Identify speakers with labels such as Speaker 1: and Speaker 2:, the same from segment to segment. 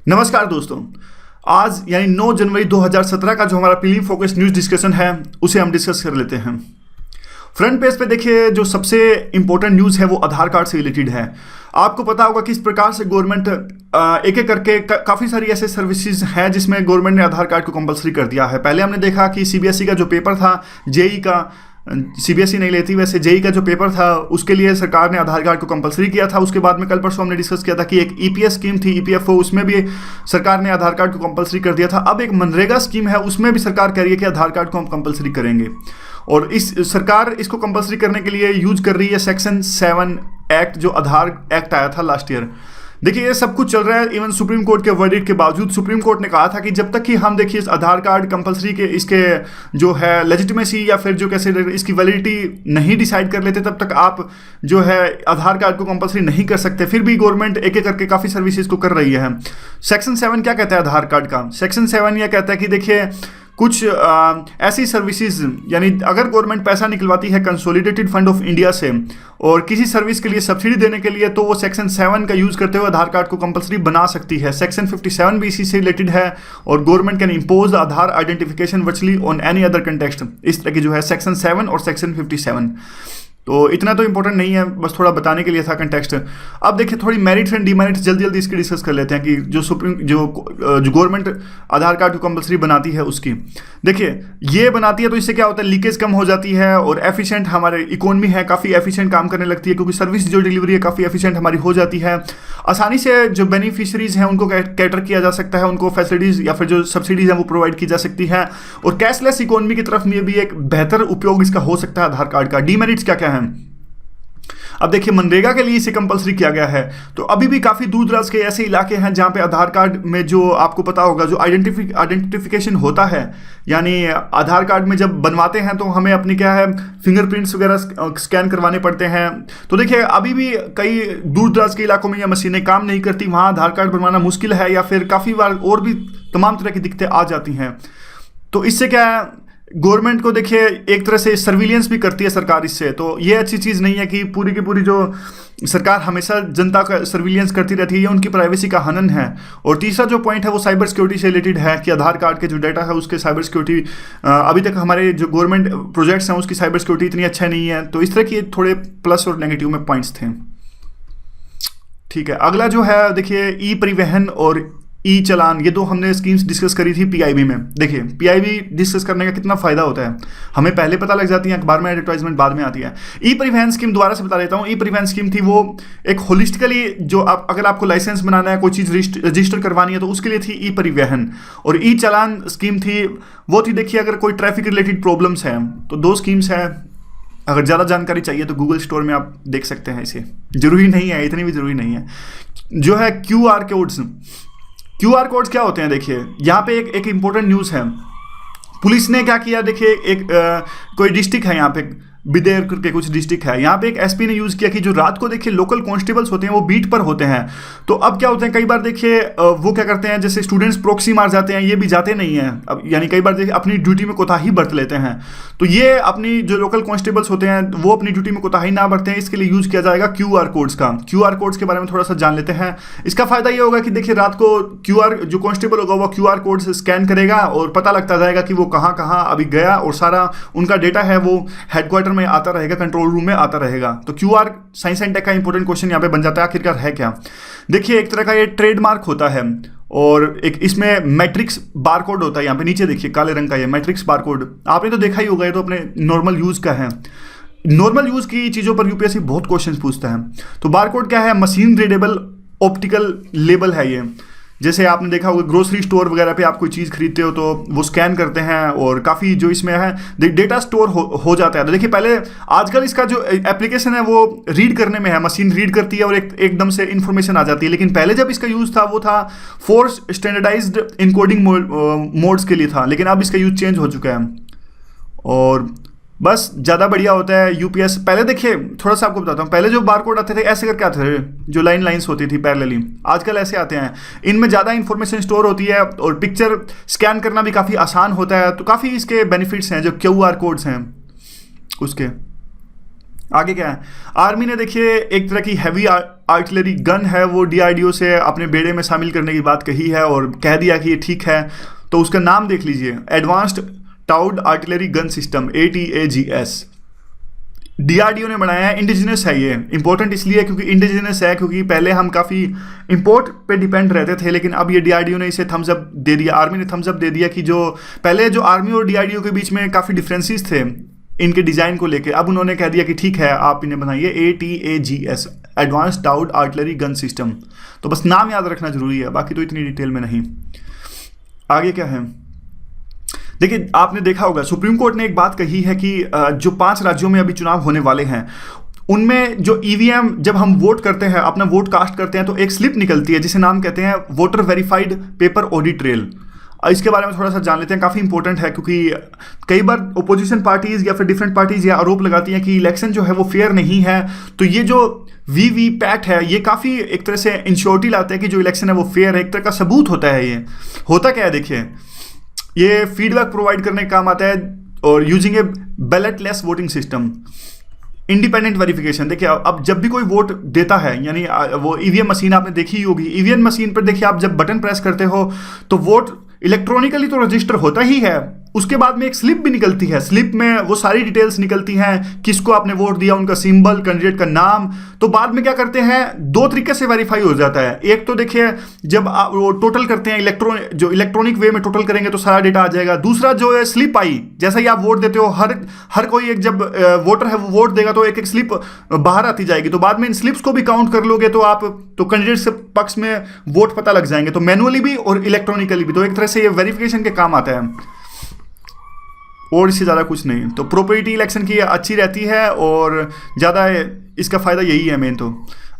Speaker 1: नमस्कार दोस्तों। आज यानी 9 जनवरी 2017 का जो हमारा प्रीलिम फोकस न्यूज़ डिस्कशन है उसे हम डिस्कस कर लेते हैं। फ्रंट पेज पे देखिए, जो सबसे इंपॉर्टेंट न्यूज़ है वो आधार कार्ड से रिलेटेड है। आपको पता होगा किस प्रकार से गवर्नमेंट एक एक करके काफ़ी सारी ऐसे सर्विसेज हैं जिसमें गवर्नमेंट ने आधार कार्ड को कंपलसरी कर दिया है। पहले हमने देखा कि सीबीएसई का जो पेपर था, जेई का, सीबीएसई नहीं लेती वैसे, जेई का जो पेपर था उसके लिए सरकार ने आधार कार्ड को कंपलसरी किया था। उसके बाद में कल परसों हमने डिस्कस किया था कि एक ईपीएस स्कीम थी, ईपीएफओ, उसमें भी सरकार ने आधार कार्ड को कंपलसरी कर दिया था। अब एक मनरेगा स्कीम है, उसमें भी सरकार कह रही है कि आधार कार्ड को हम कंपलसरी करेंगे, और इस सरकार इसको कंपलसरी करने के लिए यूज कर रही है सेक्शन 7 एक्ट, जो आधार एक्ट आया था लास्ट ईयर। देखिए, ये सब कुछ चल रहा है इवन सुप्रीम कोर्ट के वर्डिक्ट के बावजूद। सुप्रीम कोर्ट ने कहा था कि जब तक कि हम देखिए इस आधार कार्ड कंपलसरी के इसके जो है लेजिटिमेसी या फिर जो कैसे इसकी वैलिडिटी नहीं डिसाइड कर लेते, तब तक आप जो है आधार कार्ड को कंपलसरी नहीं कर सकते। फिर भी गवर्नमेंट एक एक करके काफ़ी सर्विसेज को कर रही है। सेक्शन 7 क्या कहता है आधार कार्ड का? सेक्शन 7 यह कहता है कि देखिए कुछ ऐसी सर्विसेज, यानी अगर गवर्नमेंट पैसा निकलवाती है कंसोलिडेटेड फंड ऑफ इंडिया से और किसी सर्विस के लिए सब्सिडी देने के लिए, तो वो सेक्शन 7 का यूज़ करते हुए आधार कार्ड को कंपलसरी बना सकती है। सेक्शन 57 भी इसी से रिलेटेड है, और government can impose Aadhaar identification virtually on any other context. इस तरह की जो है सेक्शन 7 और सेक्शन 57। तो इतना तो इंपॉर्टेंट नहीं है, बस थोड़ा बताने के लिए था कंटेक्स्ट। अब देखिए थोड़ी मेरिट्स एंड डिमेरिट्स जल्दी जल्दी इसकी डिस्कस कर लेते हैं कि जो गवर्नमेंट आधार कार्ड को कंपलसरी बनाती है उसकी। देखिए ये बनाती है तो इससे क्या होता है, लीकेज कम हो जाती है और एफिशिएंट हमारे इकोनॉमी है काफ़ी एफिशिएंट काम करने लगती है, क्योंकि सर्विस जो डिलीवरी है काफ़ी एफिशिएंट हमारी हो जाती है। आसानी से जो बेनिफिशरीज हैं उनको कैटर किया जा सकता है, उनको फैसिलिटीज़ या फिर जो सब्सिडीज़ हैं वो प्रोवाइड की जा सकती है, और कैशलेस इकोनॉमी की तरफ में भी एक बेहतर उपयोग इसका हो सकता है आधार कार्ड का। डीमेरिट्स क्या क्या है? अब देखिए मनरेगा के लिए इसे कंपलसरी किया गया है, तो अभी भी काफ़ी दूर दराज के ऐसे इलाके हैं जहां पे आधार कार्ड में जो आपको पता होगा जो आइडेंटिफिकेशन होता है, यानी आधार कार्ड में जब बनवाते हैं तो हमें अपनी क्या है फिंगरप्रिंट्स वगैरह स्कैन करवाने पड़ते हैं। तो देखिए अभी भी कई दूर दराज के इलाकों में यह मशीनें काम नहीं करती, वहाँ आधार कार्ड बनवाना मुश्किल है, या फिर काफ़ी बार और भी तमाम तरह की दिक्कतें आ जाती हैं। तो इससे क्या है, गवर्नमेंट को देखिए एक तरह से सर्विलियंस भी करती है सरकार इससे। तो ये अच्छी चीज़ नहीं है कि पूरी की पूरी जो सरकार हमेशा जनता का सर्विलियंस करती रहती है, ये उनकी प्राइवेसी का हनन है। और तीसरा जो पॉइंट है वो साइबर सिक्योरिटी से रिलेटेड है कि आधार कार्ड के जो डाटा है उसके साइबर सिक्योरिटी, अभी तक हमारे जो गवर्नमेंट प्रोजेक्ट्स हैं उसकी साइबर सिक्योरिटी इतनी अच्छा नहीं है। तो इस तरह की थोड़े प्लस और नेगेटिव में पॉइंट्स थे। ठीक है, अगला जो है देखिए ई परिवहन और ई चालान, ये दो हमने स्कीम्स डिस्कस करी थी पीआईबी में। देखिए पीआईबी डिस्कस करने का कितना फायदा होता है, हमें पहले पता लग जाती है, अखबार में एडवर्टाइजमेंट बाद में आती है। ई परिवहन स्कीम दोबारा से बता देता हूँ। ई परिवहन स्कीम थी वो एक होलिस्टिकली जो आप अगर आपको लाइसेंस बनाना है, कोई चीज़ रजिस्टर करवानी है तो उसके लिए थी ई परिवहन। और ई चालान स्कीम थी वो थी, देखिए अगर कोई ट्रैफिक रिलेटेड प्रॉब्लम्स हैं तो दो स्कीम्स हैं। अगर ज़्यादा जानकारी चाहिए तो गूगल स्टोर में आप देख सकते हैं, इसे जरूरी नहीं है, इतनी भी जरूरी नहीं है। जो है क्यूआर कोड्स क्या होते हैं? देखिए यहाँ पे एक इंपॉर्टेंट न्यूज़ है। पुलिस ने क्या किया, देखिए एक कोई डिस्ट्रिक्ट है यहाँ पे, बिदेर करके कुछ डिस्ट्रिक्ट है, यहाँ पे एक एसपी ने यूज़ किया कि जो रात को देखिए लोकल कांस्टेबल्स होते हैं वो बीट पर होते हैं। तो अब क्या होते हैं, कई बार देखिए वो क्या करते हैं, जैसे स्टूडेंट्स प्रॉक्सी मार जाते हैं, ये भी जाते नहीं हैं। अब यानी कई बार देखिए अपनी ड्यूटी में कोताही बरत लेते हैं। तो ये अपनी जो लोकल कांस्टेबल्स होते हैं वो अपनी ड्यूटी में कोताही ना बरतें, इसके लिए यूज़ किया जाएगा क्यूआर कोड्स का। क्यूआर कोड्स के बारे में थोड़ा सा जान लेते हैं। इसका फायदा ये होगा कि देखिए रात को क्यूआर जो कांस्टेबल होगा वो क्यूआर कोड से स्कैन करेगा और पता लगता जाएगा कि वो कहाँ कहाँ अभी गया, और सारा उनका डेटा है वो हेडक्वार्टर में आता रहेगा, कंट्रोल रूम में आता रहेगा। तो क्यूआर साइंस एंड टेक का इंपॉर्टेंट क्वेश्चन यहाँ पे बन जाता है, आखिरकार है क्या? देखिए एक तरह का ये ट्रेडमार्क होता है, और एक इसमें मैट्रिक्स बारकोड होता है। यहाँ पे नीचे देखिए काले रंग का ये मैट्रिक्स बारकोड आपने तो देखा ही होगा, ये तो अपने नॉर्मल यूज का है। नॉर्मल यूज की चीज़ों पर यूपीएससी बहुत क्वेश्चन पूछता है। तो बारकोड क्या है? मशीन रीडेबल ऑप्टिकल लेबल है ये। जैसे आपने देखा होगा ग्रोसरी स्टोर वगैरह पे आप कोई चीज़ खरीदते हो तो वो स्कैन करते हैं, और काफ़ी जो इसमें है डेटा स्टोर हो जाता है। तो देखिए पहले आजकल इसका जो एप्लीकेशन है वो रीड करने में है, मशीन रीड करती है और एकदम से इन्फॉर्मेशन आ जाती है। लेकिन पहले जब इसका यूज़ था वो था फोर्स स्टैंडर्डाइज्ड इनकोडिंग मोड्स के लिए था, लेकिन अब इसका यूज चेंज हो चुका है और बस ज़्यादा बढ़िया होता है यूपीएस। पहले देखिए थोड़ा सा आपको बताता हूँ, पहले जो बारकोड आते थे ऐसे करके आते थे, जो लाइन्स होती थी पैरेलली, आजकल ऐसे आते हैं। इनमें ज़्यादा इंफॉर्मेशन स्टोर होती है और पिक्चर स्कैन करना भी काफ़ी आसान होता है। तो काफ़ी इसके बेनिफिट्स हैं जो क्यूआर कोड्स हैं उसके। आगे क्या है, आर्मी ने देखिए एक तरह की हैवी आर्टिलरी गन है वो डीआरडीओ से अपने बेड़े में शामिल करने की बात कही है और कह दिया कि ये ठीक है। तो उसका नाम देख लीजिए, advanced towed artillery gun system, ATAGS, DRDO ने बनाया है। इंडिजिनस है ये, इंपॉर्टेंट इसलिए क्योंकि इंडिजिनस है, क्योंकि पहले हम काफ़ी इंपोर्ट पे डिपेंड रहते थे, लेकिन अब ये डीआरडीओ ने इसे थम्स अप दे दिया, आर्मी ने थम्स अप दे दिया कि जो पहले जो आर्मी और डीआरडीओ के बीच में काफ़ी डिफरेंसेस थे इनके डिज़ाइन को लेके, अब उन्होंने कह दिया कि ठीक है आप इन्हें बनाइए, ATAGS, advance towed artillery gun system. तो बस नाम याद रखना जरूरी है, बाकी तो इतनी डिटेल में नहीं। आगे क्या है, देखिए आपने देखा होगा सुप्रीम कोर्ट ने एक बात कही है कि जो 5 राज्यों में अभी चुनाव होने वाले हैं उनमें जो ईवीएम, जब हम वोट करते हैं, अपना वोट कास्ट करते हैं, तो एक स्लिप निकलती है जिसे नाम कहते हैं voter verified paper audit trail. इसके बारे में थोड़ा सा जान लेते हैं, काफ़ी इंपॉर्टेंट है, क्योंकि कई बार ओपोजिशन पार्टीज या फिर डिफरेंट पार्टीज ये आरोप लगाती हैं कि इलेक्शन जो है वो फेयर नहीं है। तो ये जो वीवीपैट है ये काफ़ी एक तरह से इंश्योरिटी लाते हैं कि जो इलेक्शन है वो फेयर है, एक तरह का सबूत होता है। ये होता क्या है, देखिए ये फीडबैक प्रोवाइड करने का काम आता है और using a ballotless voting system, independent verification. देखिए अब जब भी कोई वोट देता है, यानी वो ईवीएम मशीन आपने देखी ही होगी, ईवीएम मशीन पर देखिए आप जब बटन प्रेस करते हो तो वोट इलेक्ट्रॉनिकली तो रजिस्टर होता ही है, उसके बाद में एक स्लिप भी निकलती है। स्लिप में वो सारी डिटेल्स निकलती हैं, किसको आपने वोट दिया, उनका सिंबल, कैंडिडेट का नाम। तो बाद में क्या करते हैं, 2 तरीके से वेरीफाई हो जाता है। एक तो देखिए जब आप वो टोटल करते हैं इलेक्ट्रॉनिक वे में टोटल करेंगे तो सारा डेटा आ जाएगा। दूसरा जो है स्लिप आई, जैसा ही आप वोट देते हो, हर कोई एक जब वोटर है वो वोट देगा तो एक एक स्लिप बाहर आती जाएगी। तो बाद में इन स्लिप्स को भी काउंट कर लोगे तो आप तो कैंडिडेट से पक्ष में वोट पता लग जाएंगे, तो मैनुअली भी और इलेक्ट्रॉनिकली भी। तो एक तरह से ये वेरिफिकेशन के काम आता है और इससे ज़्यादा कुछ नहीं। तो प्रोपेरिटी इलेक्शन की अच्छी रहती है और ज़्यादा इसका फ़ायदा यही है मेन। तो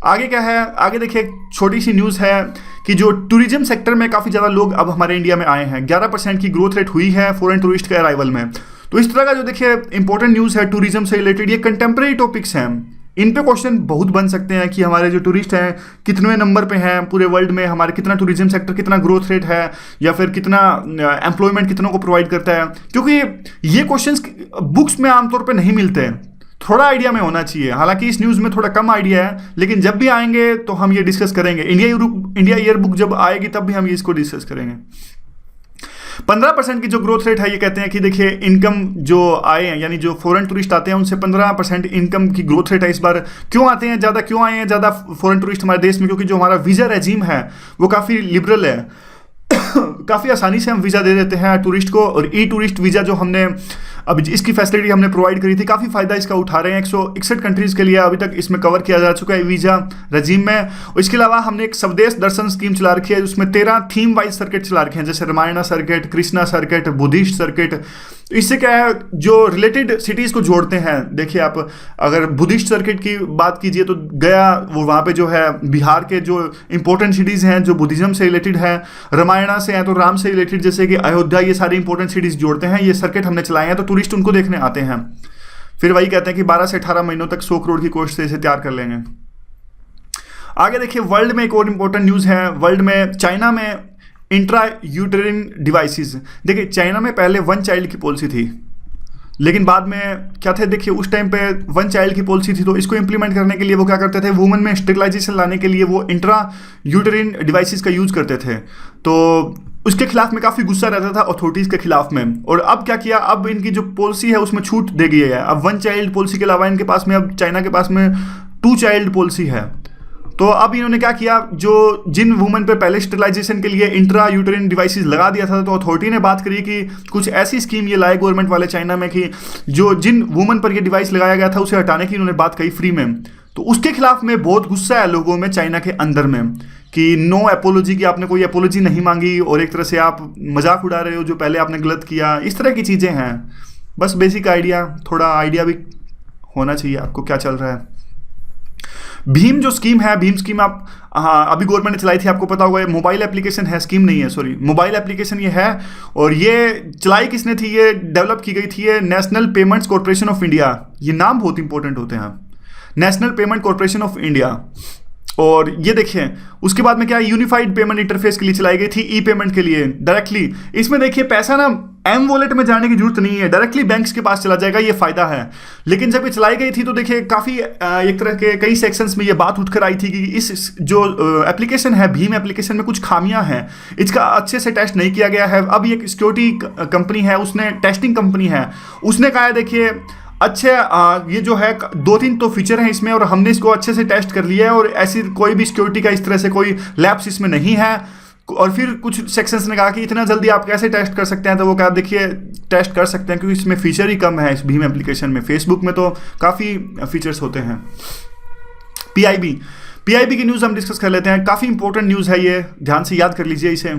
Speaker 1: आगे क्या है, आगे देखिए एक छोटी सी न्यूज़ है कि जो टूरिज्म सेक्टर में काफ़ी ज़्यादा लोग अब हमारे इंडिया में आए हैं, 11% की ग्रोथ रेट हुई है फॉरेन टूरिस्ट के अराइवल में। तो इस तरह का जो देखिए इंपॉर्टेंट न्यूज़ है टूरिज्म से रिलेटेड, ये कंटेम्प्रेरी टॉपिक्स हैं, इन पे क्वेश्चन बहुत बन सकते हैं कि हमारे जो टूरिस्ट हैं कितने नंबर पे हैं पूरे वर्ल्ड में, हमारे कितना टूरिज्म सेक्टर कितना ग्रोथ रेट है, या फिर कितना एम्प्लॉयमेंट कितनों को प्रोवाइड करता है। क्योंकि ये क्वेश्चंस बुक्स में आमतौर पे नहीं मिलते, थोड़ा आइडिया में होना चाहिए। हालांकि इस न्यूज़ में थोड़ा कम आइडिया है, लेकिन जब भी आएंगे तो हम ये डिस्कस करेंगे। इंडिया ईयर बुक जब आएगी तब भी हम इसको डिस्कस करेंगे। 15% की जो ग्रोथ रेट है, ये कहते हैं कि देखिए इनकम जो आए हैं, यानी जो फॉरेन टूरिस्ट आते हैं उनसे 15% इनकम की ग्रोथ रेट है इस बार। क्यों आते हैं ज़्यादा, क्यों आए हैं ज़्यादा फॉरेन टूरिस्ट हमारे देश में? क्योंकि जो हमारा वीज़ा रेजीम है वो काफ़ी लिबरल है, काफ़ी आसानी से हम वीज़ा दे देते हैं टूरिस्ट को। और ई टूरिस्ट वीज़ा जो हमने अब इसकी फैसिलिटी हमने प्रोवाइड करी थी, काफ़ी फ़ायदा इसका उठा रहे हैं। 161 कंट्रीज़ के लिए अभी तक इसमें कवर किया जा चुका है वीज़ा रजीम में। और इसके अलावा हमने एक स्वदेश दर्शन स्कीम चला रखी है, उसमें 13 थीम वाइज सर्किट चला रखे हैं, जैसे Ramayana circuit, Krishna circuit, Buddhist circuit. इससे क्या है, जो रिलेटेड सिटीज़ को जोड़ते हैं। देखिए आप अगर बुद्धिस्ट सर्किट की बात कीजिए तो गया, वो वहाँ पे जो है बिहार के जो इंपॉर्टेंट सिटीज़ हैं जो बुद्धिज़्म से रिलेटेड है, रामायणा से हैं तो राम से रिलेटेड, जैसे कि अयोध्या, ये सारी इंपॉर्टेंट सिटीज़ जोड़ते हैं। ये सर्किट हमने चलाए हैं तो टूरिस्ट उनको देखने आते हैं। फिर वही कहते हैं कि 12 से 18 महीनों तक 100 करोड़ की कोशिश से इसे तैयार कर लेंगे। आगे देखिए वर्ल्ड में एक और इंपॉर्टेंट न्यूज़ है। वर्ल्ड में चाइना में इंट्रा यूटेरिन डिवाइसेस, देखिए चाइना में पहले 1 चाइल्ड की पॉलिसी थी, लेकिन बाद में क्या थे, देखिए उस टाइम पे 1 चाइल्ड की पॉलिसी थी, तो इसको इंप्लीमेंट करने के लिए वो क्या करते थे, वुमेन में स्टेरिलाइजेशन लाने के लिए वो इंट्रा यूटेरिन डिवाइसेस का यूज़ करते थे। तो उसके खिलाफ में काफ़ी गुस्सा रहता था अथॉरिटीज़ के खिलाफ में। और अब क्या किया, अब इनकी जो पॉलिसी है उसमें छूट दे गई है। अब 1 चाइल्ड पॉलिसी के अलावा इनके पास में, अब चाइना के पास में 2 चाइल्ड पॉलिसी है। तो अब इन्होंने क्या किया, जो जिन वुमेन पे पहले स्टेरिलाइजेशन के लिए इंट्रा यूटेरिन डिवाइसेस लगा दिया था, तो अथॉरिटी ने बात करी कि कुछ ऐसी स्कीम ये लाए गवर्नमेंट वाले चाइना में कि जो जिन वुमेन पर ये डिवाइस लगाया गया था उसे हटाने की इन्होंने बात कही फ्री में। तो उसके खिलाफ में बहुत गुस्सा है लोगों में चाइना के अंदर में कि नो एपोलॉजी, की आपने कोई एपोलॉजी नहीं मांगी और एक तरह से आप मजाक उड़ा रहे हो जो पहले आपने गलत किया। इस तरह की चीज़ें हैं। बस बेसिक आइडिया, थोड़ा आइडिया भी होना चाहिए आपको क्या चल रहा है। भीम जो स्कीम है, भीम स्कीम आप अभी गवर्नमेंट ने चलाई थी, आपको पता होगा। मोबाइल एप्लीकेशन है, स्कीम नहीं है, सॉरी, मोबाइल एप्लीकेशन ये है। और ये चलाई किसने थी, ये डेवलप की गई थी, ये national payments corporation of India. ये नाम बहुत इंपॉर्टेंट होते हैं, national payment corporation of India. और ये देखिए उसके बाद में क्या, यूनिफाइड पेमेंट इंटरफेस के लिए चलाई गई थी, ई पेमेंट के लिए डायरेक्टली। इसमें देखिए पैसा ना एम वॉलेट में जाने की जरूरत नहीं है, डायरेक्टली बैंक्स के पास चला जाएगा, ये फायदा है। लेकिन जब ये चलाई गई थी तो देखिए काफ़ी एक तरह के कई सेक्शंस में ये बात उठकर आई थी कि इस जो एप्लीकेशन है भीम एप्लीकेशन में कुछ खामियां हैं, इसका अच्छे से टेस्ट नहीं किया गया है। अब ये सिक्योरिटी कंपनी है, उसने टेस्टिंग कंपनी है, उसने कहा है देखिए अच्छे ये जो है 2-3 तो फीचर हैं इसमें और हमने इसको अच्छे से टेस्ट कर लिया है और ऐसी कोई भी सिक्योरिटी का इस तरह से कोई लैप्स इसमें नहीं है। और फिर कुछ सेक्शंस ने कहा कि इतना जल्दी आप कैसे टेस्ट कर सकते हैं, तो वो कहा देखिए टेस्ट कर सकते हैं क्योंकि इसमें फीचर ही कम है इस भीम एप्लीकेशन में। फेसबुक में तो काफ़ी फीचर्स होते हैं। पीआईबी की न्यूज़ हम डिस्कस कर लेते हैं, काफ़ी इंपॉर्टेंट न्यूज़ है ये, ध्यान से याद कर लीजिए इसे।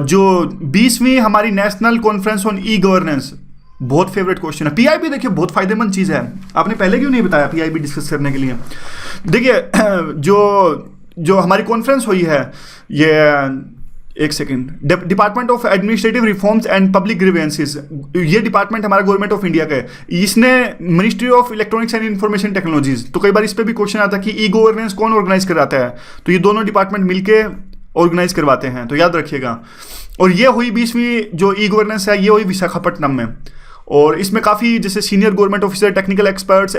Speaker 1: जो 20वीं हमारी national conference on e governance, बहुत फेवरेट क्वेश्चन है। पीआईबी देखिए बहुत फायदेमंद चीज़ है, आपने पहले क्यों नहीं बताया पीआईबी डिस्कस करने के लिए। देखिए जो हमारी कॉन्फ्रेंस हुई है, ये एक second, department of administrative reforms and public grievances, ये डिपार्टमेंट हमारा गवर्नमेंट ऑफ इंडिया का है। इसने ministry of electronics and information technologies, तो कई बार इस पर भी क्वेश्चन आता है कि ई गवर्नेंस कौन ऑर्गेनाइज कराता है, तो ये दोनों डिपार्टमेंट मिलके ऑर्गेनाइज करवाते हैं, तो याद रखिएगा। और ये हुई 20वीं जो ई गवर्नेंस है, ये हुई विशाखापट्टनम में। और इसमें काफ़ी जैसे senior government officer, technical experts,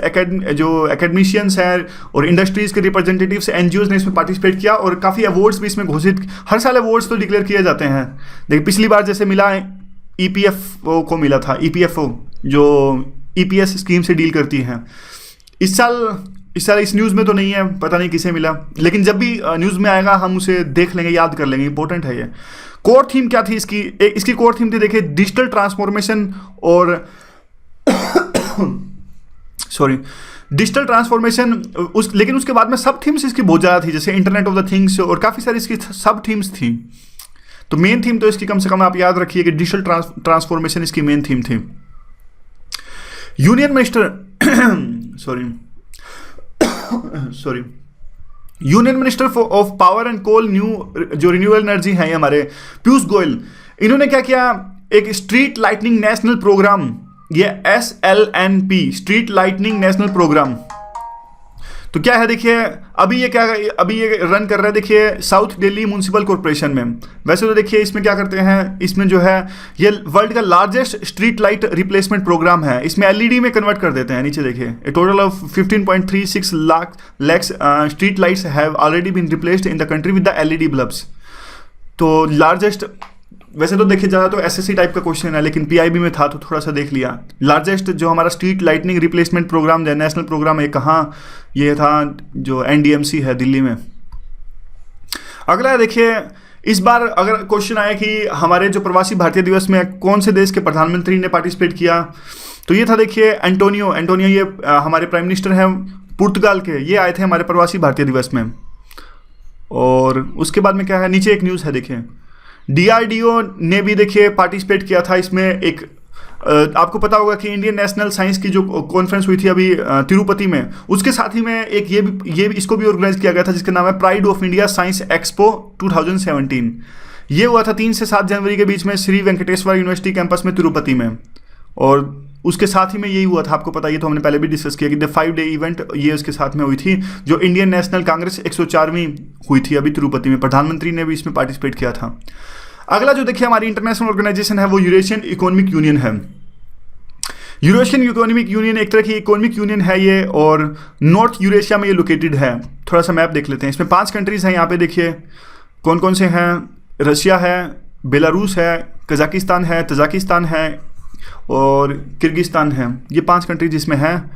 Speaker 1: जो एकेडमिशियंस हैं और इंडस्ट्रीज़ के रिप्रेजेंटेटिव्स, एनजीओज ने इसमें पार्टिसिपेट किया और काफ़ी अवार्ड्स भी इसमें घोषित, हर साल अवार्ड्स तो डिक्लेयर किए जाते हैं। देखिए पिछली बार जैसे मिला ईपीएफओ को मिला था, ईपीएफओ जो ईपीएस स्कीम से डील करती है। इस साल इस न्यूज़ में तो नहीं है, पता नहीं किसे मिला, लेकिन जब भी न्यूज़ में आएगा हम उसे देख लेंगे, याद कर लेंगे, इंपॉर्टेंट है ये। कोर थीम क्या थी इसकी कोर थीम थी देखिए डिजिटल ट्रांसफॉर्मेशन और सॉरी डिजिटल ट्रांसफॉर्मेशन लेकिन उसके बाद में सब थीम्स इसकी बहुत ज़्यादा थी, जैसे इंटरनेट ऑफ द थिंग्स और काफ़ी सारी इसकी सब थीम्स थी। तो मेन थीम तो इसकी कम से कम आप याद रखिए कि डिजिटल ट्रांसफॉर्मेशन इसकी मेन थीम थी। Union minister union minister of power and coal जो रिन्यूएबल एनर्जी है हमारे पीयूष गोयल, इन्होंने क्या किया, एक स्ट्रीट लाइटनिंग नेशनल प्रोग्राम, ये SLNP street lightning national programme. तो क्या है देखिए अभी ये रन कर रहा है देखिए साउथ दिल्ली म्यूनिसिपल कॉर्पोरेशन में। वैसे तो देखिए इसमें क्या करते हैं, इसमें जो है ये वर्ल्ड का largest street light replacement programme है। इसमें LED में कन्वर्ट कर देते हैं। नीचे देखिए a total of 15.36 lakh street lights have already been replaced in the country with the LED bulbs. तो लार्जेस्ट, वैसे तो देखिए ज़्यादा तो SSC टाइप का क्वेश्चन है, लेकिन PIB में था तो थोड़ा सा देख लिया। लार्जेस्ट जो हमारा स्ट्रीट लाइटनिंग रिप्लेसमेंट प्रोग्राम है, नेशनल प्रोग्राम है, कहाँ ये था, जो NDMC है दिल्ली में। अगला देखिए इस बार अगर क्वेश्चन आया कि हमारे जो प्रवासी भारतीय दिवस में कौन से देश के प्रधानमंत्री ने पार्टिसिपेट किया, तो ये था देखिए एंटोनियो, ये हमारे प्राइम मिनिस्टर हैं पुर्तगाल के, ये आए थे हमारे प्रवासी भारतीय दिवस में। और उसके बाद में क्या है, नीचे एक न्यूज़ है देखिए DRDO ने भी देखिए पार्टिसिपेट किया था इसमें। एक आपको पता होगा कि इंडियन नेशनल साइंस की जो कॉन्फ्रेंस हुई थी अभी तिरुपति में, उसके साथ ही में एक ये इसको भी ऑर्गेनाइज किया गया था जिसका नाम है pride of India science expo 2017। ये हुआ था 3 से 7 जनवरी के बीच में श्री वेंकटेश्वर यूनिवर्सिटी कैंपस में तिरुपति में। और उसके साथ ही में यही हुआ था, आपको पता, ये तो हमने पहले भी डिस्कस किया कि द 5-day इवेंट ये उसके साथ में हुई थी, जो इंडियन नेशनल कांग्रेस 104वीं हुई थी अभी तिरुपति में। प्रधानमंत्री ने भी इसमें पार्टिसिपेट किया था। अगला जो देखिए हमारी इंटरनेशनल ऑर्गेनाइजेशन है वो यूरेशियन इकोनॉमिक यूनियन है। यूरेशियन इकोनॉमिक यूनियन एक तरह की इकोनॉमिक यूनियन है ये, और नॉर्थ यूरेशिया में ये लोकेटेड है। थोड़ा सा मैप देख लेते हैं। इसमें 5 कंट्रीज हैं, यहाँ पे देखिए कौन कौन से हैं। रशिया है, बेलारूस है, कजाकिस्तान है, तजाकिस्तान है और किर्गिस्तान है। ये 5 कंट्रीज इसमें हैं।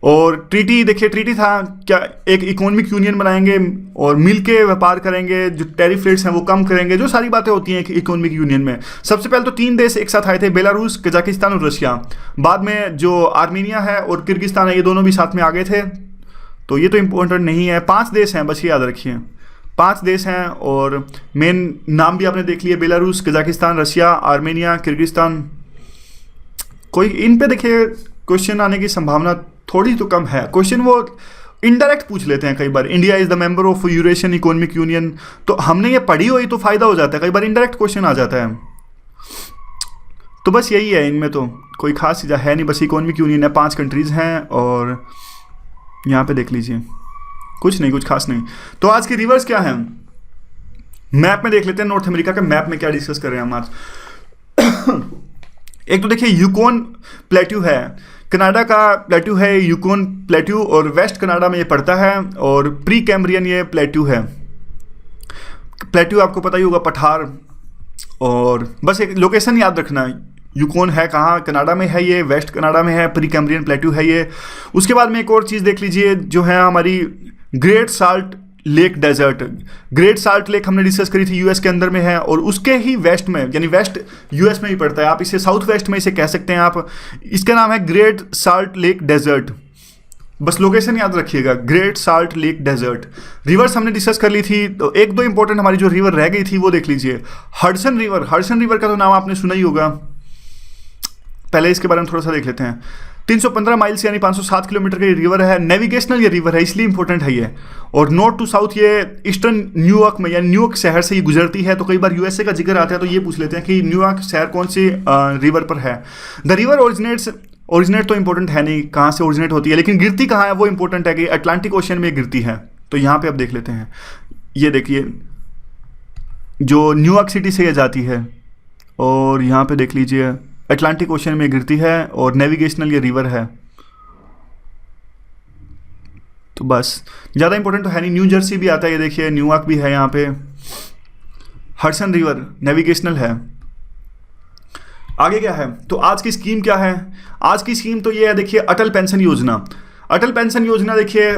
Speaker 1: और ट्रीटी देखिए, ट्रीटी था क्या, एक इकोनॉमिक यूनियन बनाएंगे और मिल के व्यापार करेंगे, जो टैरिफ रेट्स हैं वो कम करेंगे, जो सारी बातें होती हैं इकोनॉमिक यूनियन में। सबसे पहले तो 3 देश एक साथ आए थे, बेलारूस, कजाकिस्तान और रशिया। बाद में जो आर्मेनिया है और किर्गिस्तान है, ये दोनों भी साथ में आ गए थे। तो ये तो इम्पोर्टेंट नहीं है। 5 देश हैं, बस ये याद रखिए 5 देश हैं। और मेन नाम भी आपने देख लिए, Belarus, Kazakhstan, Russia, Armenia, Kyrgyzstan. कोई इन पे देखिए क्वेश्चन आने की संभावना थोड़ी तो कम है। क्वेश्चन वो इनडायरेक्ट पूछ लेते हैं कई बार, India is the member of Eurasian economic union, तो हमने ये पढ़ी हुई तो फायदा हो जाता है। कई बार इनडायरेक्ट क्वेश्चन आ जाता है। तो बस यही है, इनमें तो कोई खास चीज़ है नहीं, बस इकोनॉमिक यूनियन है, 5 कंट्रीज हैं। और यहाँ पे देख लीजिए कुछ नहीं, कुछ खास नहीं। तो आज की रिवर्स क्या है, मैप में देख लेते हैं। नॉर्थ अमेरिका के मैप में क्या डिस्कस कर रहे हैं हम आज। एक तो देखिए यूकोन प्लेट्यू है, कनाडा का प्लेट्यू है यूकोन प्लेट्यू, और वेस्ट कनाडा में ये पड़ता है, और प्री कैम्ब्रियन ये प्लेट्यू है। प्लेट्यू आपको पता ही होगा, पठार, और बस एक लोकेशन याद रखना, यूकोन है कहाँ, कनाडा में है ये, वेस्ट कनाडा में है, प्री कैम्ब्रियन प्लेट्यू है ये। उसके बाद में एक और चीज़ देख लीजिए जो है हमारी great salt lake desert. Great salt lake हमने डिस्कस करी थी, यूएस के अंदर में है, और उसके ही वेस्ट में, यानी वेस्ट यूएस में ही पड़ता है, आप इसे साउथ वेस्ट में इसे कह सकते हैं आप। इसका नाम है ग्रेट साल्ट लेक डेजर्ट, बस लोकेशन याद रखिएगा, great salt lake desert. Rivers हमने डिस्कस कर ली थी, तो एक दो इंपॉर्टेंट हमारी जो रिवर रह गई थी वो देख लीजिए। हडसन रिवर, हडसन रिवर का तो नाम आपने सुना ही होगा, पहले इसके बारे में थोड़ा सा देख लेते हैं। 315 माइल्स यानी 507 किलोमीटर की रिवर है, नेविगेशनल ये रिवर है इसलिए इंपॉर्टेंट है ये, और नॉर्थ टू साउथ ये ईस्टर्न न्यूयॉर्क में, यानी न्यूयॉर्क शहर से ये गुजरती है। तो कई बार यूएसए का जिक्र आता है तो ये पूछ लेते हैं कि न्यूयॉर्क शहर कौन सी रिवर पर है। द रिवर ओरिजिनेट तो इंपॉर्टेंट है नहीं कहाँ से ओरिजिनेट होती है, लेकिन गिरती कहाँ है वो इंपॉर्टेंट है कि अटलांटिक ओशन में गिरती है। तो यहाँ पे आप देख लेते हैं, ये देखिए जो न्यूयॉर्क सिटी से ये जाती है, और यहाँ पे देख लीजिए अटलांटिक ओशन में गिरती है, और नेविगेशनल ये रिवर है। तो बस ज़्यादा इंपॉर्टेंट तो है नहीं। न्यू जर्सी भी आता है, ये देखिए न्यूयॉर्क भी है यहाँ पे। हडसन रिवर नेविगेशनल है। आगे क्या है, तो आज की स्कीम क्या है? आज की स्कीम तो ये है, देखिए अटल पेंशन योजना। अटल पेंशन योजना देखिए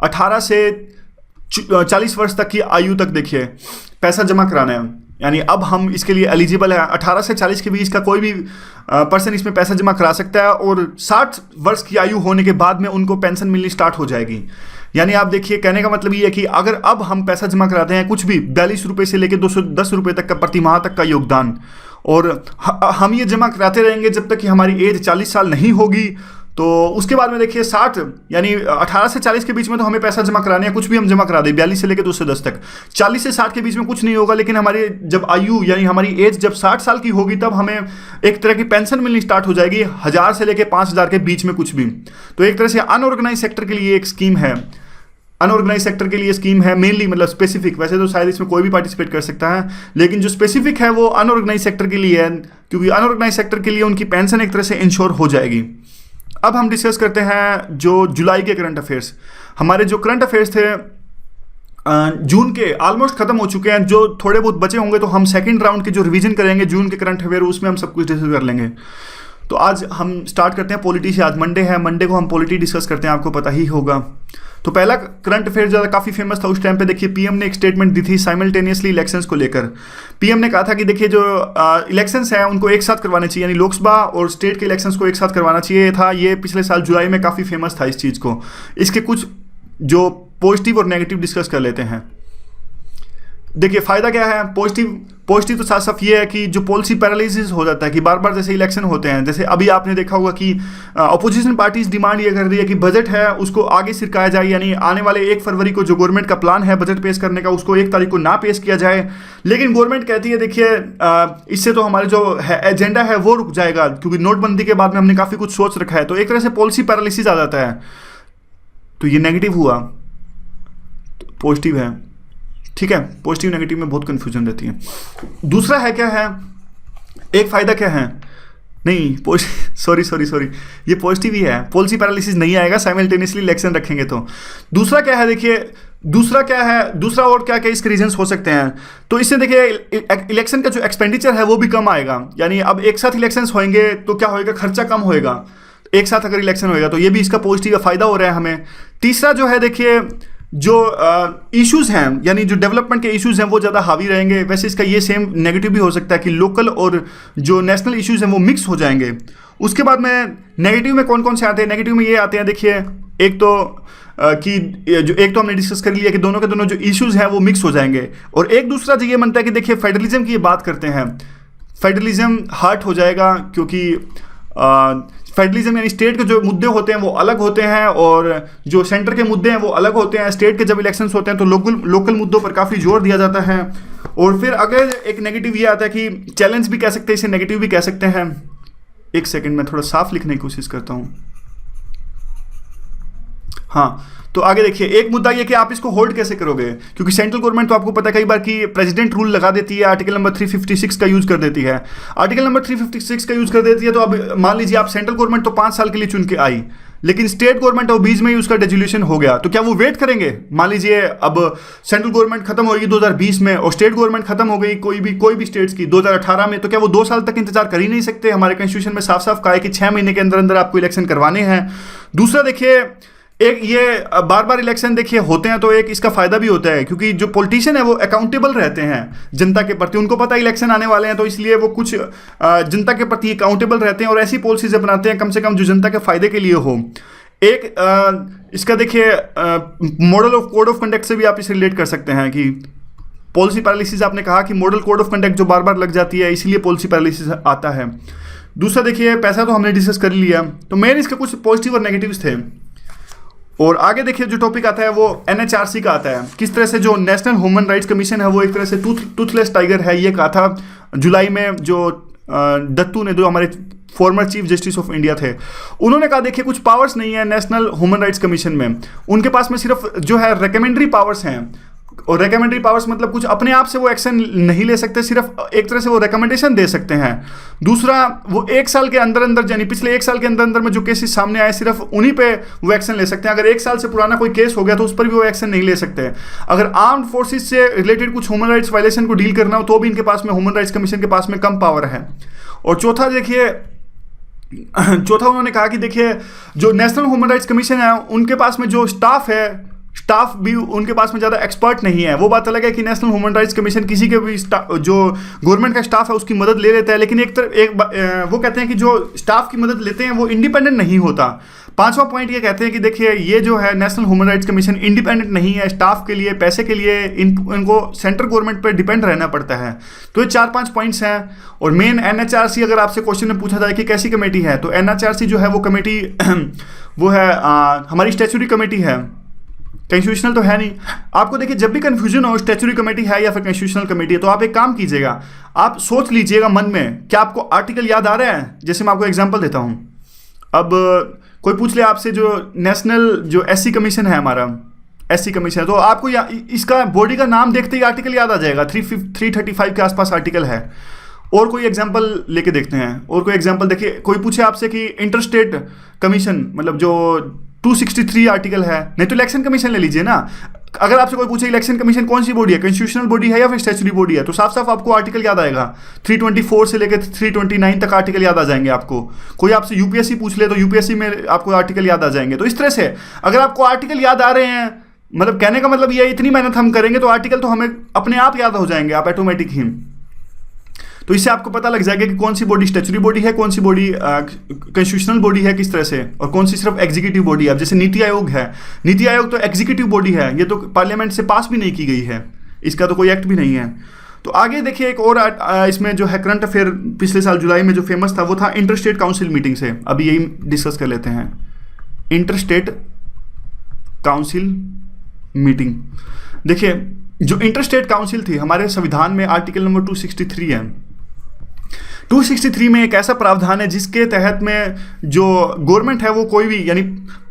Speaker 1: 18 से 40 वर्ष तक की आयु तक देखिए पैसा जमा कराना है, यानी अब हम इसके लिए एलिजिबल है। 18 से 40 के बीच का कोई भी पर्सन इसमें पैसा जमा करा सकता है, और 60 वर्ष की आयु होने के बाद में उनको पेंशन मिलनी स्टार्ट हो जाएगी। यानी आप देखिए, कहने का मतलब ये है कि अगर अब हम पैसा जमा कराते हैं कुछ भी 42 रुपये से लेकर 210 रुपये तक का प्रति माह तक का योगदान, और हम ये जमा कराते रहेंगे जब तक कि हमारी एज 40 साल नहीं होगी। तो उसके बाद में देखिए 60 यानी 18 से 40 के बीच में तो हमें पैसा जमा कराने हैं, कुछ भी हम जमा करा दें 42 से लेकर 210 तक। 40 से 60 के बीच में कुछ नहीं होगा, लेकिन हमारी जब आयु यानी हमारी एज जब 60 साल की होगी तब हमें एक तरह की पेंशन मिलनी स्टार्ट हो जाएगी, 1000 से लेकर 5000 के बीच में कुछ भी। तो एक तरह से अनऑर्गेनाइज सेक्टर के लिए एक स्कीम है, अनऑर्गेनाइज सेक्टर के लिए स्कीम है मेनली, मतलब स्पेसिफिक। वैसे तो शायद इसमें कोई भी पार्टिसिपेट कर सकता है, लेकिन जो स्पेसिफिक है वो अनऑर्गेनाइज सेक्टर के लिए है, क्योंकि अनऑर्गेनाइज सेक्टर के लिए उनकी पेंशन एक तरह से इंश्योर हो जाएगी। अब हम डिस्कस करते हैं जो जुलाई के करंट अफेयर्स। हमारे जो करंट अफेयर्स थे जून के ऑलमोस्ट खत्म हो चुके हैं, जो थोड़े बहुत बचे होंगे तो हम सेकंड राउंड के जो रिवीजन करेंगे जून के करंट अफेयर, उसमें हम सब कुछ डिस्कस कर लेंगे। तो आज हम स्टार्ट करते हैं पॉलिटी से। आज मंडे है, मंडे को हम पॉलिटी डिस्कस करते हैं, आपको पता ही होगा। तो पहला करंट अफेयर ज़्यादा काफ़ी फेमस था उस टाइम पे। देखिए पीएम ने एक स्टेटमेंट दी थी साइमल्टेनियसली इलेक्शंस को लेकर। पीएम ने कहा था कि देखिए जो इलेक्शंस हैं उनको एक साथ करवाने चाहिए, यानी लोकसभा और स्टेट के इलेक्शंस को एक साथ करवाना चाहिए था। ये पिछले साल जुलाई में काफ़ी फेमस था इस चीज़ को। इसके कुछ जो पॉजिटिव और नेगेटिव डिस्कस कर लेते हैं। देखिए फ़ायदा क्या है, पॉजिटिव तो साफ साफ ये है कि जो पॉलिसी पैरालिसिस हो जाता है कि बार बार जैसे इलेक्शन होते हैं, जैसे अभी आपने देखा होगा कि अपोजिशन पार्टीज डिमांड ये कर रही है कि बजट है उसको आगे सिरकाया जाए, यानी आने वाले 1 फरवरी को जो गवर्नमेंट का प्लान है बजट पेश करने का उसको 1 तारीख को ना पेश किया जाए। लेकिन गवर्नमेंट कहती है देखिए इससे तो हमारे जो है एजेंडा है वो रुक जाएगा, क्योंकि नोटबंदी के बाद में हमने काफ़ी कुछ सोच रखा है। तो एक तरह से पॉलिसी पैरालिसिस आ जाता है, तो ये नेगेटिव हुआ। पॉजिटिव है, ठीक है, पॉजिटिव नेगेटिव में बहुत कंफ्यूजन रहती है। दूसरा है क्या है, एक फायदा क्या है, नहीं सॉरी ये पॉजिटिव ही है, पॉलिसी पैरालिसिस नहीं आएगा, साइमल्टेनियसली इलेक्शन रखेंगे तो। दूसरा क्या है, देखिए दूसरा क्या है, दूसरा और क्या क्या इसके रीजंस हो सकते हैं। तो इससे देखिए इलेक्शन का जो एक्सपेंडिचर है वो भी कम आएगा, यानी अब एक साथ इलेक्शंस होंगे तो क्या होएगा, खर्चा कम होएगा एक साथ अगर इलेक्शन होएगा, तो ये भी इसका पॉजिटिव फायदा हो रहा है हमें। तीसरा जो है देखिए जो इश्यूज़ हैं, यानी जो डेवलपमेंट के इश्यूज़ हैं वो ज़्यादा हावी रहेंगे। वैसे इसका ये सेम नेगेटिव भी हो सकता है कि लोकल और जो नेशनल इश्यूज़ हैं वो मिक्स हो जाएंगे। उसके बाद में नेगेटिव में कौन कौन से आते हैं, नेगेटिव में ये आते हैं देखिए, एक तो एक तो हमने डिस्कस कर लिया कि दोनों के दोनों जो इश्यूज़ हैं वो मिक्स हो जाएंगे। और एक दूसरा जो ये बनता है कि देखिए फेडरलिज्म की ये बात करते हैं, फेडरलिज्म हर्ट हो जाएगा, क्योंकि फेडरलिज्म यानी स्टेट के जो मुद्दे होते हैं वो अलग होते हैं और जो सेंटर के मुद्दे हैं वो अलग होते हैं। स्टेट के जब इलेक्शंस होते हैं तो लोकल मुद्दों पर काफ़ी जोर दिया जाता है। और फिर अगर एक नेगेटिव ये आता है कि चैलेंज भी कह सकते हैं, इसे नेगेटिव भी कह सकते हैं। एक सेकंड में थोड़ा साफ लिखने की कोशिश करता हूँ। हाँ, तो आगे देखिए, एक मुद्दा ये कि आप इसको होल्ड कैसे करोगे, क्योंकि सेंट्रल गवर्नमेंट तो आपको पता है कई बार कि प्रेसिडेंट रूल लगा देती है, आर्टिकल नंबर 356 का यूज कर देती है। आर्टिकल नंबर 356 का यूज कर देती है, तो अब मान लीजिए आप सेंट्रल गवर्नमेंट तो 5 साल के लिए चुन के आई, लेकिन स्टेट गवर्नमेंट और बीच में ही उसका डिसोल्यूशन हो गया, तो क्या वो वेट करेंगे? मान लीजिए अब सेंट्रल गवर्नमेंट खत्म होगी 2020 में और स्टेट गवर्नमेंट खत्म हो गई कोई भी स्टेट्स की 2018 में, तो क्या वो 2 साल तक इंतजार कर ही नहीं सकते? हमारे कॉन्स्टिट्यूशन में साफ साफ कहा है कि 6 महीने के अंदर अंदर आपको इलेक्शन करवाने हैं। दूसरा देखिए, एक ये बार बार इलेक्शन देखिए होते हैं तो एक इसका फायदा भी होता है, क्योंकि जो पॉलिटिशियन है वो अकाउंटेबल रहते हैं जनता के प्रति, उनको पता है इलेक्शन आने वाले हैं, तो इसलिए वो कुछ जनता के प्रति अकाउंटेबल रहते हैं और ऐसी पॉलिसीज बनाते हैं कम से कम जो जनता के फायदे के लिए हो। एक इसका देखिए model of code of conduct से भी आप इसे रिलेट कर सकते हैं कि पॉलिसी पैरालिसिस, आपने कहा कि मॉडल कोड ऑफ कंडक्ट जो बार बार लग जाती है इसलिए पॉलिसी पैरालिसिस आता है। दूसरा देखिए, पैसा तो हमने डिस्कस कर लिया, तो मेन इसके कुछ पॉजिटिव और नेगेटिव्स थे। और आगे देखिए जो टॉपिक आता है वो NHRC का आता है, किस तरह से जो नेशनल ह्यूमन राइट्स कमीशन है वो एक तरह से टूथलेस टाइगर है, ये कहा था जुलाई में जो दत्तू ने, जो हमारे former chief justice of India थे, उन्होंने कहा देखिए कुछ पावर्स नहीं है नेशनल ह्यूमन राइट्स कमीशन में, उनके पास में सिर्फ जो है रिकमेंडरी पावर्स हैं, और रिकमेंडरी पावर्स मतलब कुछ अपने आप से वो एक्शन नहीं ले सकते, सिर्फ एक तरह से वो रिकमेंडेशन दे सकते हैं। दूसरा, वो 1 साल के अंदर अंदर, यानी पिछले 1 साल के अंदर अंदर में जो केसेस सामने आए सिर्फ उन्हीं पे वो एक्शन ले सकते हैं। अगर 1 साल से पुराना कोई केस हो गया तो उस पर भी वो एक्शन नहीं ले सकते। अगर आर्म्ड फोर्सेस से रिलेटेड कुछ ह्यूमन राइट्स वायलेशन को डील करना हो तो भी इनके पास में, ह्यूमन राइट्स कमीशन के पास में कम पावर है। और चौथा देखिए, चौथा उन्होंने कहा कि देखिए जो नेशनल ह्यूमन राइट्स कमीशन है उनके पास में जो स्टाफ भी उनके पास में ज़्यादा एक्सपर्ट नहीं है। वो बात अलग है कि नेशनल ह्यूमन राइट्स कमीशन किसी के भी जो गवर्नमेंट का स्टाफ है उसकी मदद ले लेता है, लेकिन वो कहते हैं कि जो स्टाफ की मदद लेते हैं वो इंडिपेंडेंट नहीं होता। 5वां पॉइंट ये कहते हैं कि देखिए ये जो है national human rights commission independent नहीं है, स्टाफ के लिए, पैसे के लिए इनको सेंट्रल गवर्नमेंट पर डिपेंड रहना पड़ता है। तो ये 4-5 पॉइंट्स हैं। और मेन NHRC अगर आपसे क्वेश्चन में पूछा जाए कि कैसी कमेटी है, तो NHRC जो है वो कमेटी वो है हमारी स्टैच्यूटरी कमेटी है, कॉन्स्टिट्यूशनल तो है नहीं। आपको देखिए जब भी कंफ्यूजन हो स्टैच्यूटरी कमेटी है या फिर कॉन्स्टिट्यूशनल कमेटी है, तो आप एक काम कीजिएगा, आप सोच लीजिएगा मन में, क्या आपको आर्टिकल याद आ रहा है? जैसे मैं आपको एग्जांपल देता हूं, अब कोई पूछ ले आपसे जो नेशनल जो SC कमीशन है, हमारा SC कमीशन है, तो आपको इसका बॉडी का नाम देखते ही आर्टिकल याद आ जाएगा, 335 के आसपास आर्टिकल है। और कोई एग्जांपल लेके देखते हैं, और कोई एग्जांपल देखिए, कोई पूछे आपसे कि इंटरस्टेट कमीशन मतलब जो 263 आर्टिकल है, नहीं तो इलेक्शन कमीशन ले लीजिए ना। अगर आपसे कोई पूछे इलेक्शन कमीशन कौन सी बॉडी है, कॉन्स्टिट्यूशनल बॉडी है या फिर स्टैच्यूटरी बॉडी है, तो साफ साफ आपको आर्टिकल याद आएगा, 324 से लेकर 329 तक आर्टिकल याद आ जाएंगे आपको। कोई आपसे UPSC पूछ ले तो UPSC में आपको आर्टिकल याद आ जाएंगे। तो इस तरह से अगर आपको आर्टिकल याद आ रहे हैं, मतलब कहने का मतलब ये, इतनी मेहनत हम करेंगे तो आर्टिकल तो हमें अपने आप याद हो जाएंगे, आप ऑटोमेटिक ही। तो इससे आपको पता लग जाएगा कि कौन सी बॉडी स्टैच्यूटरी बॉडी है, कौन सी बॉडी कॉन्स्टिट्यूशनल बॉडी है, किस तरह से, और कौन सी सिर्फ एग्जीक्यूटिव बॉडी है। अब जैसे नीति आयोग है, नीति आयोग तो एग्जीक्यूटिव बॉडी है, ये तो पार्लियामेंट से पास भी नहीं की गई है, इसका तो कोई एक्ट भी नहीं है। तो आगे देखिए एक और इसमें जो है करंट अफेयर पिछले साल जुलाई में जो फेमस था वो था इंटरस्टेट काउंसिल मीटिंग से। अभी यही डिस्कस कर लेते हैं, इंटरस्टेट काउंसिल मीटिंग। देखिए जो इंटरस्टेट काउंसिल थी हमारे संविधान में आर्टिकल नंबर 263 है। 263 में एक ऐसा प्रावधान है जिसके तहत में जो गवर्नमेंट है वो कोई भी, यानी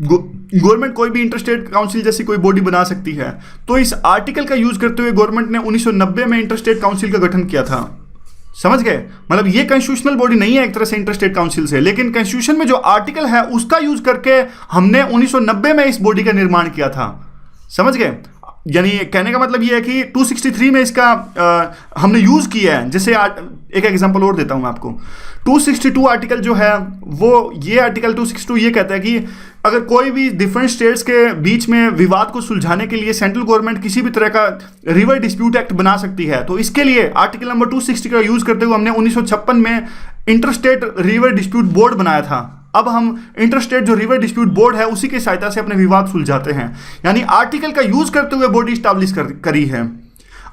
Speaker 1: गवर्नमेंट कोई भी इंटरस्टेट काउंसिल जैसी कोई बॉडी बना सकती है। तो इस आर्टिकल का यूज करते हुए गवर्नमेंट ने 1990 में इंटरस्टेट काउंसिल का गठन किया था। समझ गए? मतलब ये कॉन्स्टिट्यूशनल बॉडी नहीं है एक तरह से इंटरस्टेट काउंसिल से, लेकिन कॉन्स्टिट्यूशन में जो आर्टिकल है उसका यूज करके हमने 1990 में इस बॉडी का निर्माण किया था। समझ गए? यानी कहने का मतलब ये है कि 263 में इसका हमने यूज़ किया है। जैसे एक एग्जांपल और देता हूँ मैं आपको। 262 आर्टिकल जो है वो, ये आर्टिकल 262 ये कहता है कि अगर कोई भी डिफरेंट स्टेट्स के बीच में विवाद को सुलझाने के लिए सेंट्रल गवर्नमेंट किसी भी तरह का रिवर डिस्प्यूट एक्ट बना सकती है, तो इसके लिए आर्टिकल नंबर 260 का यूज़ करते हुए हमने 1956 में इंटरस्टेट रिवर डिस्प्यूट बोर्ड बनाया था। अब हम इंटरस्टेट जो रिवर डिस्प्यूट बोर्ड है उसी की सहायता से अपने विवाद सुलझाते हैं, यानी आर्टिकल का यूज करते हुए बॉडी स्टैब्लिश करी है।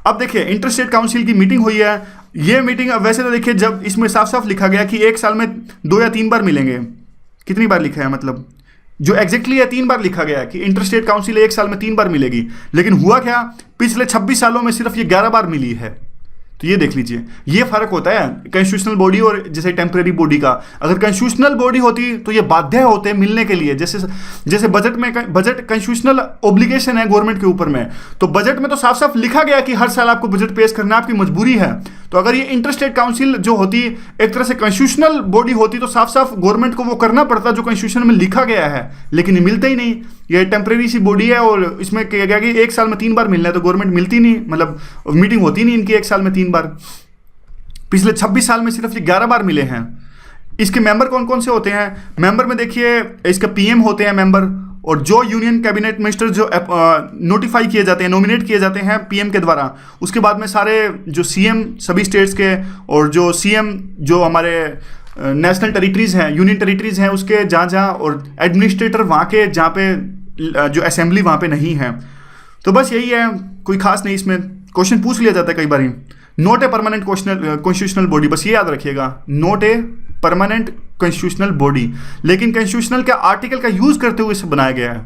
Speaker 1: अब देखिए इंटरस्टेट काउंसिल की मीटिंग हुई है। ये मीटिंग अब वैसे तो देखिए जब इसमें साफ साफ लिखा गया कि 1 साल में 2 या 3 बार मिलेंगे। कितनी बार लिखा है, मतलब जो एग्जैक्टली है 3 बार लिखा गया है कि इंटरस्टेट काउंसिल 1 साल में 3 बार मिलेगी, लेकिन हुआ क्या, पिछले 26 सालों में सिर्फ ये 11 बार मिली है। तो ये देख लीजिए, ये फर्क होता है कॉन्स्टिट्यूशनल बॉडी और जैसे टेम्परेरी बॉडी का। अगर कॉन्स्टिट्यूशनल बॉडी होती तो ये बाध्य होते मिलने के लिए, जैसे बजट में, बजट कॉन्स्टिट्यूशनल ऑब्लिगेशन है गवर्नमेंट के ऊपर में, तो बजट में तो साफ साफ लिखा गया कि हर साल आपको बजट पेश करना आपकी मजबूरी है। तो अगर ये इंटरस्टेट काउंसिल जो होती एक तरह से कॉन्स्टिट्यूशनल बॉडी होती तो साफ साफ गवर्नमेंट को वो करना पड़ता जो कॉन्स्टिट्यूशन में लिखा गया है, लेकिन ये मिलता ही नहीं। ये टेम्परेरी सी बॉडी है और इसमें क्या गया कि एक साल में 3 बार मिलना है, तो गवर्नमेंट मिलती नहीं, मतलब मीटिंग होती नहीं इनकी एक साल में 3 बार। पिछले 26 साल में सिर्फ ये 11 बार मिले हैं। इसके मेंबर कौन कौन से होते हैं? मेंबर में देखिए इसका पीएम होते हैं मेंबर, और जो यूनियन कैबिनेट मिनिस्टर जो नोटिफाई किए जाते हैं, नॉमिनेट किए जाते हैं पीएम के द्वारा। उसके बाद में सारे जो सीएम सभी स्टेट्स के, और जो सीएम जो हमारे नेशनल टेरिटरीज हैं, यूनियन टेरिटरीज हैं उसके जहाँ जहाँ, और एडमिनिस्ट्रेटर वहाँ के जहाँ पे जो असेंबली वहाँ पे नहीं है। तो बस यही है, कोई खास नहीं। इसमें क्वेश्चन पूछ लिया जाता है कई बार। Not a permanent constitutional body, बस ये याद रखिएगा, not a permanent constitutional body, लेकिन कॉन्स्टिट्यूशनल के आर्टिकल का यूज करते हुए इसे बनाया गया है।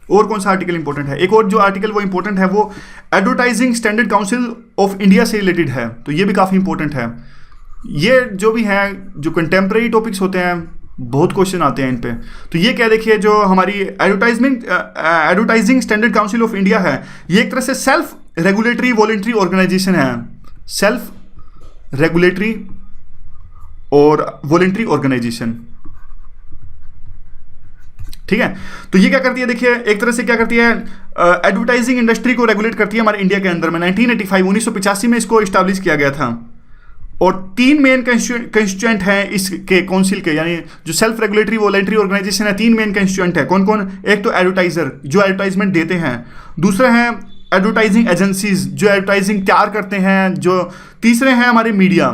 Speaker 1: और कौन सा आर्टिकल इंपॉर्टेंट है? एक और जो आर्टिकल वो इंपॉर्टेंट है वो advertising standard council of India से रिलेटेड है, तो ये भी काफ़ी इंपॉर्टेंट है। ये जो भी है, जो कंटेम्प्रेरी टॉपिक्स होते हैं, बहुत क्वेश्चन आते हैं इन पे। तो ये क्या देखिए, जो हमारी advertising standard council of India है, ये एक तरह से सेल्फ रेगुलेटरी वॉलंटरी ऑर्गेनाइजेशन है, सेल्फ रेगुलेटरी और वॉलंटरी ऑर्गेनाइजेशन, ठीक है। तो ये क्या करती है, देखिए एक तरह से क्या करती है, एडवर्टाइजिंग इंडस्ट्री को रेगुलेट करती है हमारे इंडिया के अंदर में। 1985 में इसको इस्टेब्लिश किया गया था, और 3 मेन कंस्टिट्यूएंट हैं इसके काउंसिल के, यानी जो सेल्फ रेगुलेटरी वॉलंटरी ऑर्गेनाइजेशन है, 3 मेन कंस्टिट्यूएंट है। कौन कौन? एक तो एडवर्टाइजर जो एडवर्टाइजमेंट देते हैं, दूसरे हैं एडवर्टाइजिंग एजेंसीज जो एडवर्टाइजिंग तैयार करते हैं, जो तीसरे हैं हमारे मीडिया,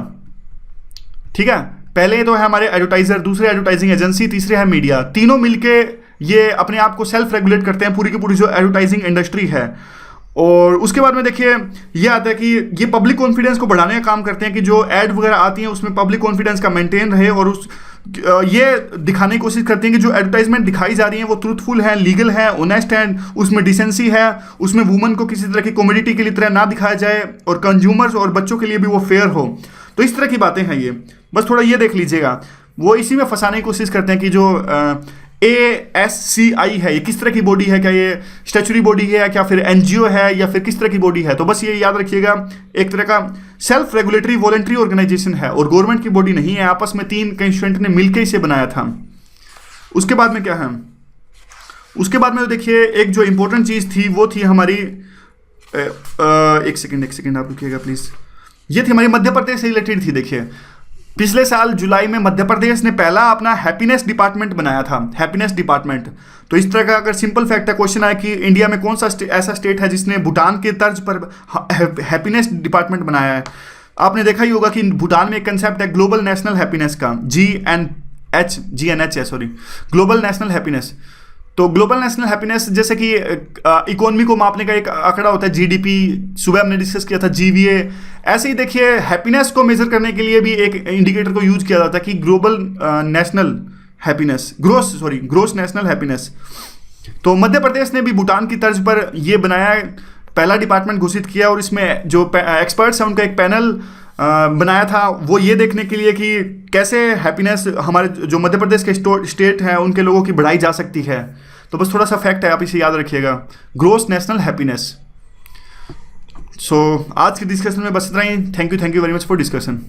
Speaker 1: ठीक है। पहले तो है हमारे एडवर्टाइजर, दूसरे एडवर्टाइजिंग एजेंसी, तीसरे है मीडिया। तीनों मिलके ये अपने आप को सेल्फ रेगुलेट करते हैं, पूरी की पूरी जो एडवर्टाइजिंग इंडस्ट्री है। और उसके बाद में देखिए ये आता है कि ये पब्लिक कॉन्फिडेंस को बढ़ाने का काम करते हैं कि जो ऐड वगैरह आती हैं उसमें पब्लिक कॉन्फिडेंस का मेंटेन रहे, और ये दिखाने की कोशिश करती हैं कि जो एडवर्टाइजमेंट दिखाई जा रही हैं वो ट्रूथफुल है, लीगल है, ऑनेस्ट है, उसमें डिसेंसी है, उसमें वुमन को किसी तरह की कॉमोडिटी की तरह ना दिखाया जाए, और कंज्यूमर्स और बच्चों के लिए भी वो फेयर हो। तो इस तरह की बातें हैं ये, बस थोड़ा ये देख लीजिएगा। वो इसी में फंसाने की कोशिश करते हैं कि जो ASCI है ये किस तरह की बॉडी है, क्या ये स्टैच्यूटरी बॉडी है, क्या फिर NGO है, या फिर किस तरह की बॉडी है। तो बस ये याद रखिएगा, एक तरह का सेल्फ रेगुलेटरी वॉलंटरी ऑर्गेनाइजेशन है, और गवर्नमेंट की बॉडी नहीं है, आपस में 3 कंस्टिट्यूएंट ने मिलकर इसे बनाया था। उसके बाद में क्या है, उसके बाद में तो देखिए एक जो इंपॉर्टेंट चीज़ थी वो थी हमारी, एक सेकेंड आप रुकिएगा प्लीज़। ये थी हमारी मध्य प्रदेश से रिलेटेड थी। देखिए पिछले साल जुलाई में मध्य प्रदेश ने पहला अपना हैप्पीनेस डिपार्टमेंट बनाया था, हैप्पीनेस डिपार्टमेंट। तो इस तरह का अगर सिंपल फैक्ट है, क्वेश्चन आया कि इंडिया में कौन सा ऐसा स्टेट है जिसने भूटान के तर्ज पर हैप्पीनेस डिपार्टमेंट बनाया है। आपने देखा ही होगा कि भूटान में एक कंसेप्ट है ग्लोबल नेशनल हैप्पीनेस का, GNH है, सॉरी, ग्लोबल नेशनल हैप्पीनेस। तो ग्लोबल नेशनल हैप्पीनेस जैसे कि इकोनॉमी को मापने का एक आंकड़ा होता है GDP, सुबह हमने डिस्कस किया था GVA। ऐसे ही देखिए हैप्पीनेस को मेजर करने के लिए भी एक इंडिकेटर को यूज किया जाता है कि global national happiness, gross national happiness. तो मध्य प्रदेश ने भी भूटान की तर्ज पर ये बनाया है, पहला डिपार्टमेंट घोषित किया, और इसमें जो एक्सपर्ट्स हैं उनका एक पैनल बनाया था, वो ये देखने के लिए कि कैसे हैप्पीनेस हमारे जो मध्य प्रदेश के स्टेट हैं उनके लोगों की बढ़ाई जा सकती है। तो बस थोड़ा सा फैक्ट है, आप इसे याद रखिएगा, ग्रोस नेशनल हैप्पीनेस। सो आज की डिस्कशन में बस इतना ही। Thank you very much for discussion.